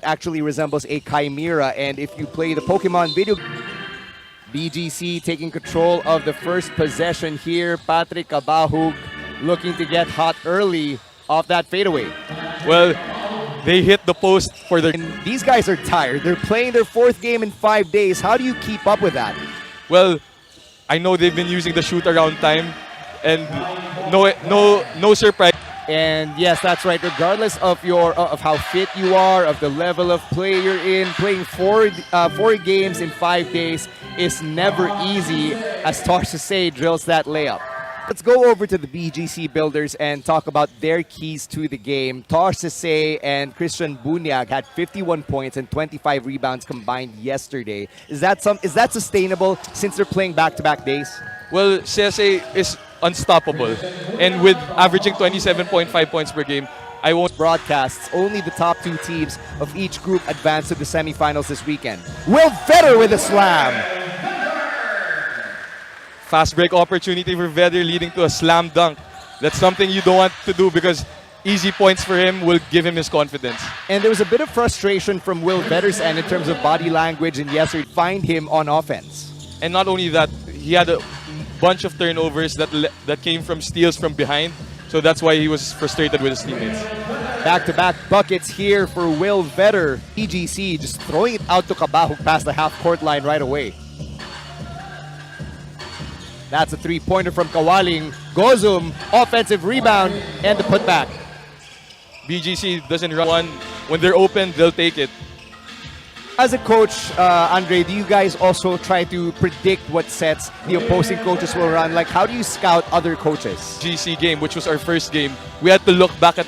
actually resembles a chimera. And if you play the Pokemon video, BGC taking control of the first possession here. Patrick Kabahug looking to get hot early off that fadeaway. Well, they hit the post for their... And these guys are tired. They're playing their 4th game in 5 days. How do you keep up with that? Well, I know they've been using the shoot-around time, and no surprise. And yes, that's right. Regardless of of how fit you are, of the level of play you're in, playing four games in 5 days is never easy, as Tosh Sasay drills that layup. Let's go over to the BGC builders and talk about their keys to the game. Tosh Sasay and Christian Bunyag had 51 points and 25 rebounds combined yesterday. Is that sustainable since they're playing back-to-back days? Well, Sasay is unstoppable, and with averaging 27.5 points per game, I won't... Broadcasts, only the top 2 teams of each group advance to the semifinals this weekend. Will Vedder with a slam! Fast break opportunity for Vedder leading to a slam dunk. That's something you don't want to do because easy points for him will give him his confidence. And there was a bit of frustration from Will Vedder's end in terms of body language and yesterday find him on offense. And not only that, he had a bunch of turnovers that came from steals from behind. So that's why he was frustrated with his teammates. Back-to-back buckets here for Will Vedder. BGC just throwing it out to Kabahug past the half-court line right away. That's a 3-pointer from Kawaling. Gozum, offensive rebound, and the putback. BGC doesn't run one. When they're open, they'll take it. As a coach, Andre, do you guys also try to predict what sets the opposing coaches will run? Like, how do you scout other coaches? GC game, which was our first game, we had to look back at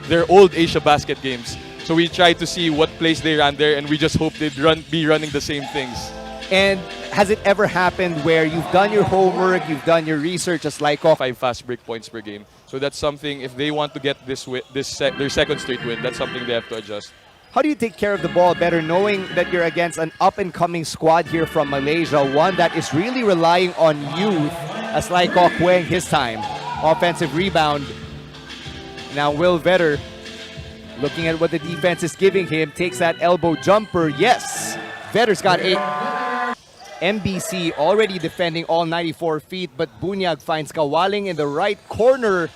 their old AsiaBasket games. So we tried to see what plays they ran there, and we just hope they'd be running the same things. And has it ever happened where you've done your homework, you've done your research as Lyco? 5 fast break points per game. So that's something, if they want to get their second straight win, that's something they have to adjust. How do you take care of the ball better knowing that you're against an up-and-coming squad here from Malaysia, one that is really relying on youth, as Lyco Kueng his time. Offensive rebound. Now Will Vedder, looking at what the defense is giving him, takes that elbow jumper. Yes! Vedder's got 8. MBC already defending all 94 feet, but Bunyag finds Kawaling in the right corner.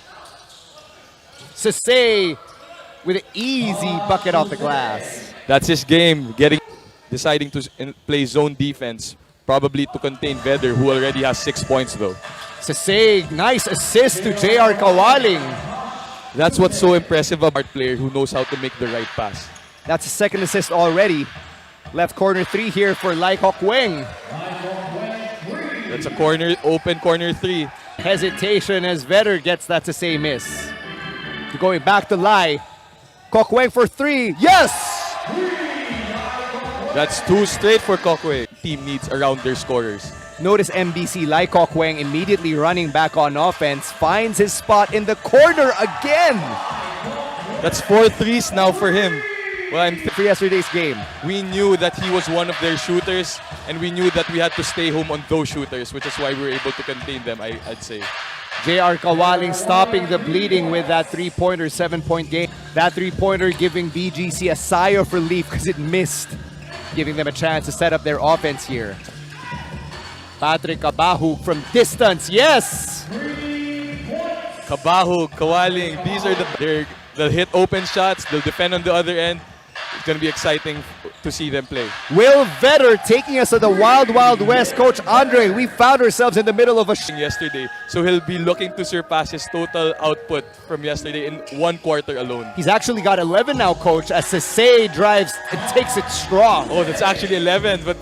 Sasay with an easy bucket off the glass. That's his game, deciding to play zone defense, probably to contain Vedder, who already has 6 points though. Sasay, nice assist to JR Kawaling. That's what's so impressive about a player who knows how to make the right pass. That's a second assist already. Left corner 3 here for Lyco Kueng. That's a open corner 3. Hesitation as Vedder gets that Sasay miss. Going back to Lai. Kokweng for 3. Yes! That's 2 straight for Kokweng. Team needs around their scorers. Notice MBC Lyco Kueng immediately running back on offense. Finds his spot in the corner again. That's 4 threes now for him. Well, for yesterday's game. We knew that he was one of their shooters, and we knew that we had to stay home on those shooters, which is why we were able to contain them, I'd say. JR Kawaling stopping the bleeding with that 3-pointer, 7-point game. That 3-pointer giving BGC a sigh of relief because it missed, giving them a chance to set up their offense here. Patrick Kabahug from distance, yes! Kabahug, Kawaling, these are they'll hit open shots, they'll defend on the other end. It's going to be exciting to see them play. Will Vedder taking us to the Wild Wild West. Coach Andre, we found ourselves in the middle of a yesterday, so he'll be looking to surpass his total output from yesterday in 1 quarter alone. He's actually got 11 now, Coach, as Sasay drives and takes it strong. Oh, that's actually 11, but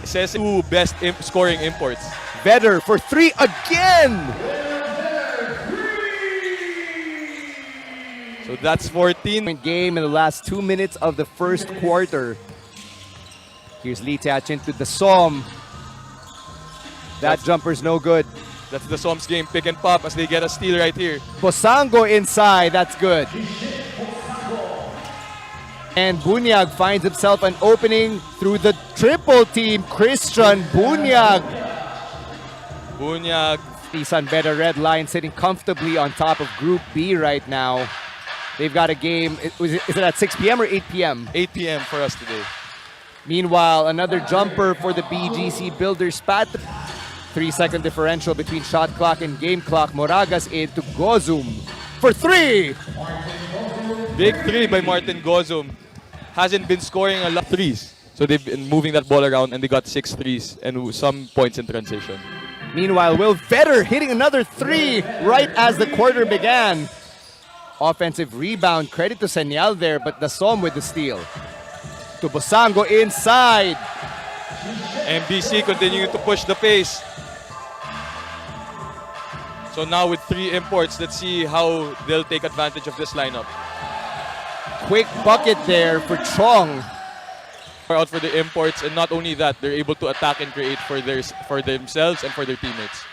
says 2 best scoring imports. Vedder for 3 again! So that's 14. Game in the last 2 minutes of the first quarter. Here's Lee Tiachin to the Som. That jumper's no good. That's the Som's game, pick and pop as they get a steal right here. Bosango inside, that's good. And Bunyag finds himself an opening through the triple team. Christian Bunyag. Bunyag. The San Beda Red Line sitting comfortably on top of Group B right now. They've got a game. Is it at 6 p.m. or 8 p.m.? 8 p.m. for us today. Meanwhile, another jumper for the BGC Builders Spat. 3-second differential between shot clock and game clock. Moraga's into Gozum for 3. Big 3 by Martin Gozum. Hasn't been scoring a lot of threes. So they've been moving that ball around and they got 6 threes and some points in transition. Meanwhile, Will Vetter hitting another 3 right as the quarter began. Offensive rebound. Credit to Senyal there, but Dasom with the steal. To Bosango inside. MBC continuing to push the pace. So now with 3 imports, let's see how they'll take advantage of this lineup. Quick bucket there for Chong. Out for the imports, and not only that, they're able to attack and create for themselves and for their teammates.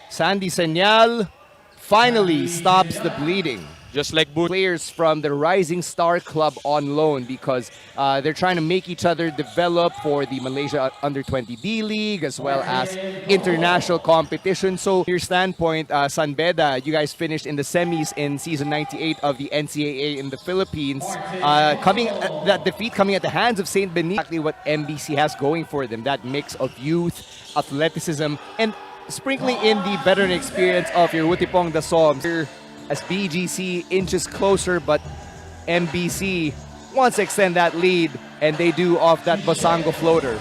Sandy Senyal finally stops the bleeding. Just like Boot. Players from the Rising Star Club on loan because they're trying to make each other develop for the Malaysia Under-20 D League as well as international competition. So, your standpoint, San Beda, you guys finished in the semis in season 98 of the NCAA in the Philippines. That defeat coming at the hands of St. Benito. Exactly what MBC has going for them, that mix of youth, athleticism, and sprinkling in the veteran experience of your Wutipong Dasom. As BGC inches closer, but MBC wants to extend that lead, and they do off that Bosango floater.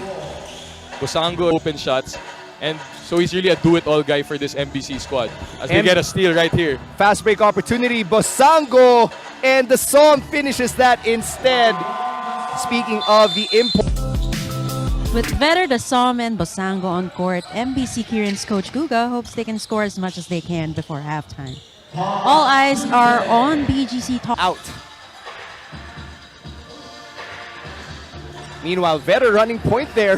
Bosango open shots, and so he's really a do-it-all guy for this MBC squad. As they get a steal right here. Fast break opportunity, Bosango, and the Som finishes that instead. Speaking of the import. With Vetter, Dasom, and Bosango on court, MBC Kirin's coach Guga hopes they can score as much as they can before halftime. All eyes are on BGC top. Out. Meanwhile, Vetter running point there.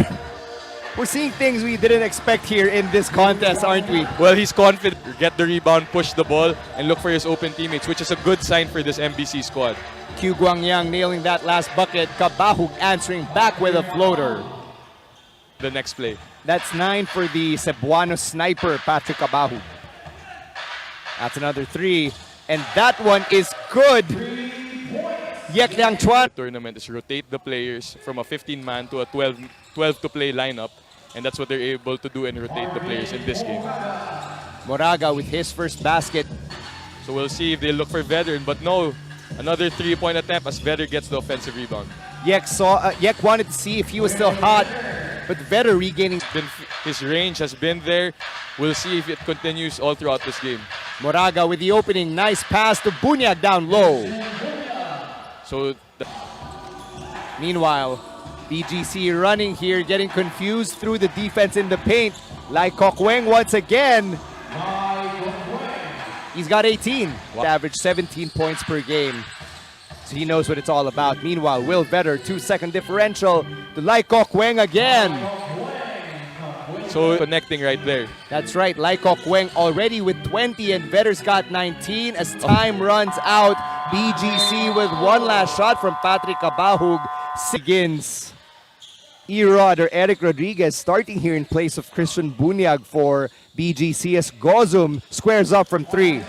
We're seeing things we didn't expect here in this contest, aren't we? Well, he's confident. Get the rebound, push the ball, and look for his open teammates, which is a good sign for this MBC squad. Q Guangyang nailing that last bucket. Kabahug answering back with a floater. The next play. That's 9 for the Cebuano sniper, Patrick Kabahug. That's another 3, and that one is good. Yek Liang Chuan. Tournament is rotate the players from a 15-man to a 12 to play lineup, and that's what they're able to do and rotate the players in this game. Moraga with his first basket. So we'll see if they look for Veteran, but no, another 3-point attempt as Vetter gets the offensive rebound. Yek wanted to see if he was still hot, but Vetter regaining. His range has been there. We'll see if it continues all throughout this game. Moraga with the opening. Nice pass to Bunyag down low. So, meanwhile, BGC running here, getting confused through the defense in the paint. Lai Kokweng once again. He's got 18. Wow. Average 17 points per game. So he knows what it's all about. Meanwhile, Will Vetter, 2-second differential to Lai Kokweng again. So connecting right there. That's right, Lai Kokweng already with 20 and Vetter's got 19 as time runs out. BGC with one last shot from Patrick Kabahug begins. Erod or Eric Rodriguez starting here in place of Christian Bunyag for BGC as Gozum squares up from 3.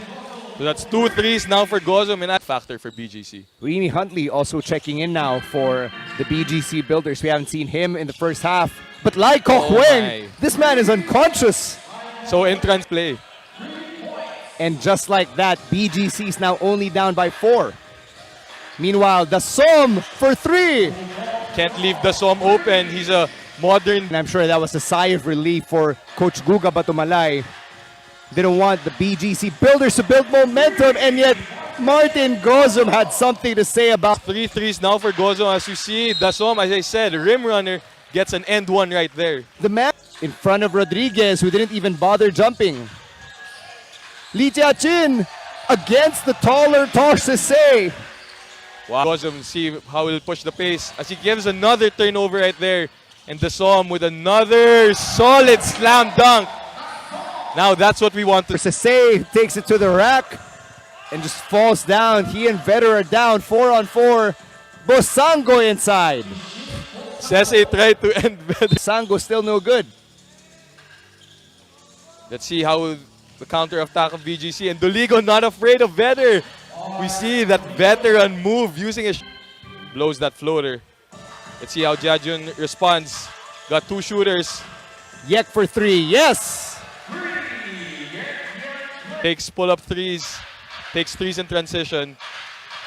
So that's 2 threes now for Gozum, and that factor for BGC. Reemy Huntley also checking in now for the BGC Builders. We haven't seen him in the first half. But Lai Kokweng, this man is unconscious. So entrance play. And just like that, BGC is now only down by 4. Meanwhile, Dasom for 3. Can't leave Dasom open. He's a modern. And I'm sure that was a sigh of relief for Coach Guga Batumalay. Didn't want the BGC Builders to build momentum, and yet Martin Gozum had something to say about 3 threes now for Gozum. As you see, Dasom, as I said, rim runner, gets an end one right there. The man in front of Rodriguez, who didn't even bother jumping. Lee Jia-chin against the taller Torsese. Wow. Gozum, see how he'll push the pace as he gives another turnover right there. And Dasom with another solid slam dunk. Now that's what we want to see. Torsese takes it to the rack and just falls down. He and Vetter are down 4-on-4. Bosango inside. Sese tried to end Vetter. Bosango still no good. Let's see how the counter attack of BGC, and Doligo not afraid of Vetter. We see that veteran move using his blows that floater. Let's see how Jajun responds. Got two shooters. Yek for three. Yes. Takes pull-up threes. Takes threes in transition.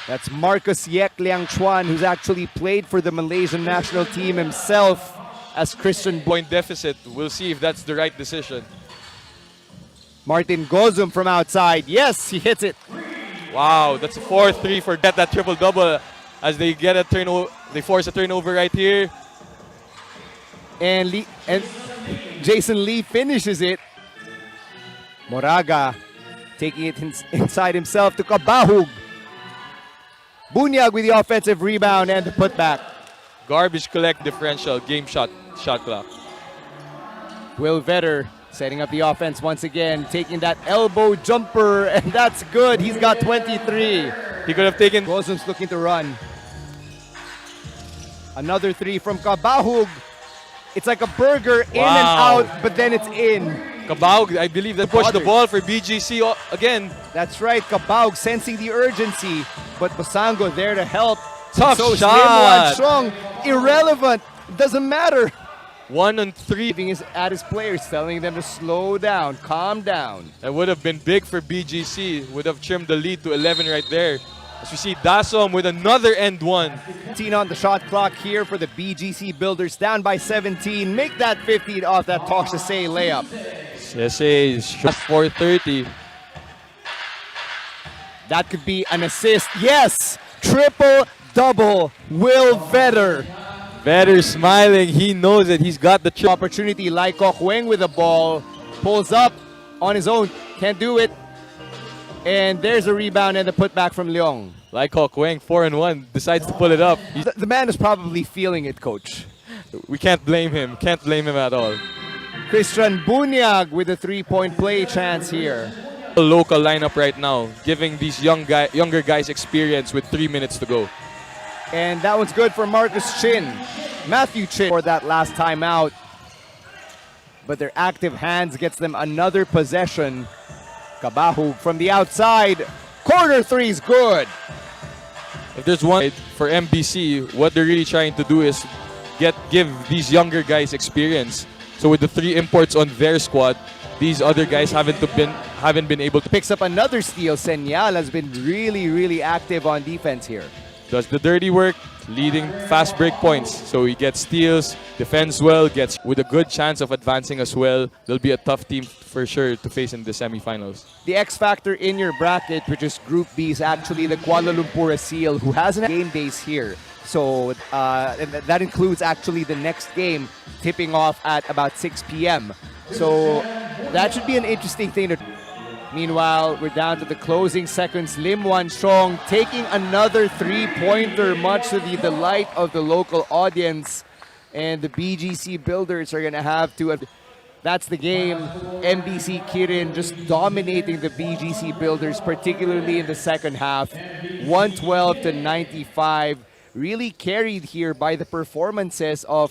That's Marcus Yek Liang Chuan, who's actually played for the Malaysian national team himself as Christian Point deficit. We'll see if that's the right decision. Martin Gozum from outside. Yes, he hits it. Wow, that's a 4-3 for that triple-double as they get a turnover. They force a turnover right here. And Jason Lee finishes it. Moraga taking it inside himself to Kabahug. Bunyag with the offensive rebound and the putback. Garbage collect differential, game shot clock. Will Vetter setting up the offense once again, taking that elbow jumper, and that's good. He's got 23. He could have taken. Gozum's looking to run. Another three from Kabahug. It's like a burger, in and out, but then it's in. Kabaug, I believe, that pushed the ball for BGC again. That's right, Kabaug sensing the urgency, but Bosango there to help. Tough so shot. Slim, one strong, irrelevant, doesn't matter. 1 on 3. Giving at his players, telling them to slow down, calm down. That would have been big for BGC. Would have trimmed the lead to 11 right there. As we see Dasom with another end one. 15 on the shot clock here for the BGC Builders, down by 17. Make that 15 off that Toksase layup. Sese shot 430. That could be an assist. Yes! Triple-double. Will Vetter. Vetter smiling. He knows that he's got the Opportunity. Lai Kok Weng with the ball. Pulls up on his own. Can't do it. And there's a rebound and a putback from Leong. Like Hok Weng, 4-1, decides to pull it up. The man is probably feeling it, coach. We can't blame him. Can't blame him at all. Christian Bunyag with a three-point play chance here. A local lineup right now, giving these younger guys experience with 3 minutes to go. And that one's good for Marcus Chin. Matthew Chin for that last time out. But their active hands gets them another possession. Kabahu from the outside. Corner three's good. If there's one for MBC, what they're really trying to do is give these younger guys experience. So with the 3 imports on their squad, these other guys haven't been able to. Picks up another steal. Senyal has been really active on defense here. Does the dirty work, leading fast break points. So he gets steals, defends well, gets with a good chance of advancing as well. They'll be a tough team for sure to face in the semifinals. The X factor in your bracket, which is Group B, is actually the Kuala Lumpur Seal, who has a game base here. So and that includes actually the next game tipping off at about 6 p.m. So that should be an interesting thing to. Meanwhile, we're down to the closing seconds. Lim Wan Chong taking another three-pointer, much to the delight of the local audience. And the BGC Builders are going to have to. That's the game. MBC Kirin just dominating the BGC Builders, particularly in the second half. 112 to 95. Really carried here by the performances of